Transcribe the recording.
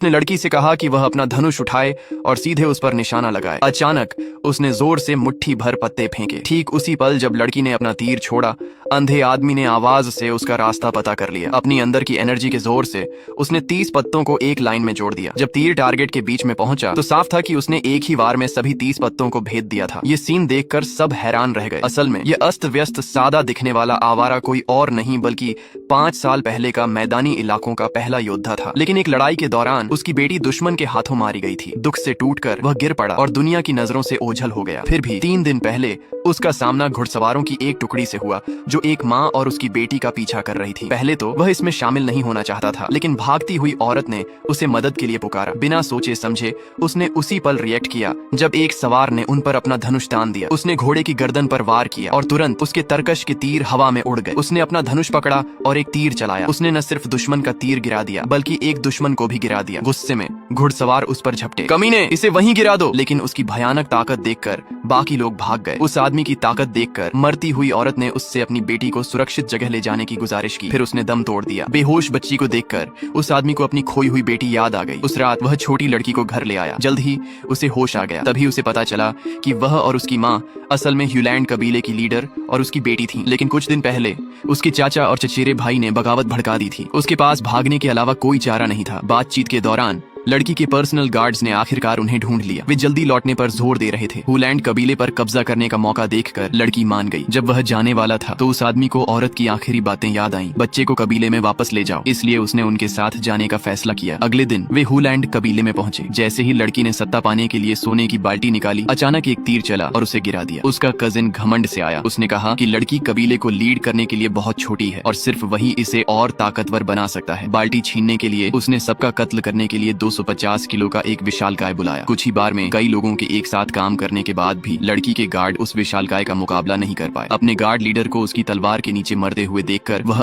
उसने लड़की से कहा कि वह अपना धनुष उठाए और सीधे उस पर निशाना लगाए। अचानक उसने जोर से मुट्ठी भर पत्ते फेंके। ठीक उसी पल जब लड़की ने अपना तीर छोड़ा, अंधे आदमी ने आवाज से उसका रास्ता पता कर लिया। अपनी अंदर की एनर्जी के जोर से उसने 30 पत्तों को एक लाइन में जोड़ दिया। जब तीर टारगेट के बीच में पहुंचा तो साफ था कि उसने एक ही वार में सभी 30 पत्तों को भेद दिया था। ये सीन देखकर सब हैरान रह गए। असल में ये अस्त व्यस्त सादा दिखने वाला आवारा कोई और नहीं बल्कि 5 साल पहले का मैदानी इलाकों का पहला योद्धा था। लेकिन एक लड़ाई के दौरान उसकी बेटी दुश्मन के हाथों मारी गई थी। दुख से टूटकर वह गिर पड़ा और दुनिया की नजरों से ओझल हो गया। फिर भी 3 दिन पहले उसका सामना घुड़सवारों की एक टुकड़ी से हुआ जो एक माँ और उसकी बेटी का पीछा कर रही थी। पहले तो वह इसमें शामिल नहीं होना चाहता था, लेकिन भागती हुई औरत ने उसे मदद के लिए पुकारा। बिना सोचे समझे उसने उसी पल रिएक्ट किया जब एक सवार ने उन पर अपना धनुष तान दिया। उसने घोड़े की गर्दन पर वार किया और तुरंत उसके तरकश के तीर हवा में उड़ गए। उसने अपना धनुष पकड़ा और एक तीर चलाया। उसने न सिर्फ दुश्मन का तीर गिरा दिया बल्कि एक दुश्मन को भी गिरा दिया। गुस्से में घुड़सवार उस पर झपटे। कमीने, इसे वहीं गिरा दो। लेकिन उसकी भयानक ताकत देखकर बाकी लोग भाग गए। उस आदमी की ताकत देखकर मरती हुई औरत ने उससे अपनी बेटी को सुरक्षित जगह ले जाने की गुजारिश की। फिर उसने दम तोड़ दिया। बेहोश बच्ची को देखकर उस आदमी को अपनी खोई हुई बेटी याद आ गई। उस रात वह छोटी लड़की को घर ले आया। जल्द ही उसे होश आ गया। तभी उसे पता चला कि वह और उसकी माँ असल में ह्यूलैंड कबीले की लीडर और उसकी बेटी थी। लेकिन कुछ दिन पहले उसके चाचा और चचेरे भाई ने बगावत भड़का दी थी। उसके पास भागने के अलावा कोई चारा नहीं था। बातचीत के दौरान लड़की के पर्सनल गार्ड्स ने आखिरकार उन्हें ढूंढ लिया। वे जल्दी लौटने पर जोर दे रहे थे। ह्यूलैंड कबीले पर कब्जा करने का मौका देखकर लड़की मान गई। जब वह जाने वाला था तो उस आदमी को औरत की आखिरी बातें याद आईं। बच्चे को कबीले में वापस ले जाओ। इसलिए उसने उनके साथ जाने का फैसला किया। अगले दिन वे ह्यूलैंड कबीले में पहुंचे। जैसे ही लड़की ने सत्ता पाने के लिए सोने की बाल्टी निकाली, अचानक एक तीर चला और उसे गिरा दिया। उसका कजिन घमंड से आया। उसने कहा कि लड़की कबीले को लीड करने के लिए बहुत छोटी है और सिर्फ वही इसे और ताकतवर बना सकता है। बाल्टी छीनने के लिए उसने सबका कत्ल करने के लिए 250 किलो का एक विशालकाय बुलाया। कुछ ही बार में कई लोगों के एक साथ काम करने के बाद भी लड़की के गार्ड उस विशालकाय का मुकाबला नहीं कर पाए। अपने गार्ड लीडर को उसकी तलवार के नीचे मरते हुए देखकर वह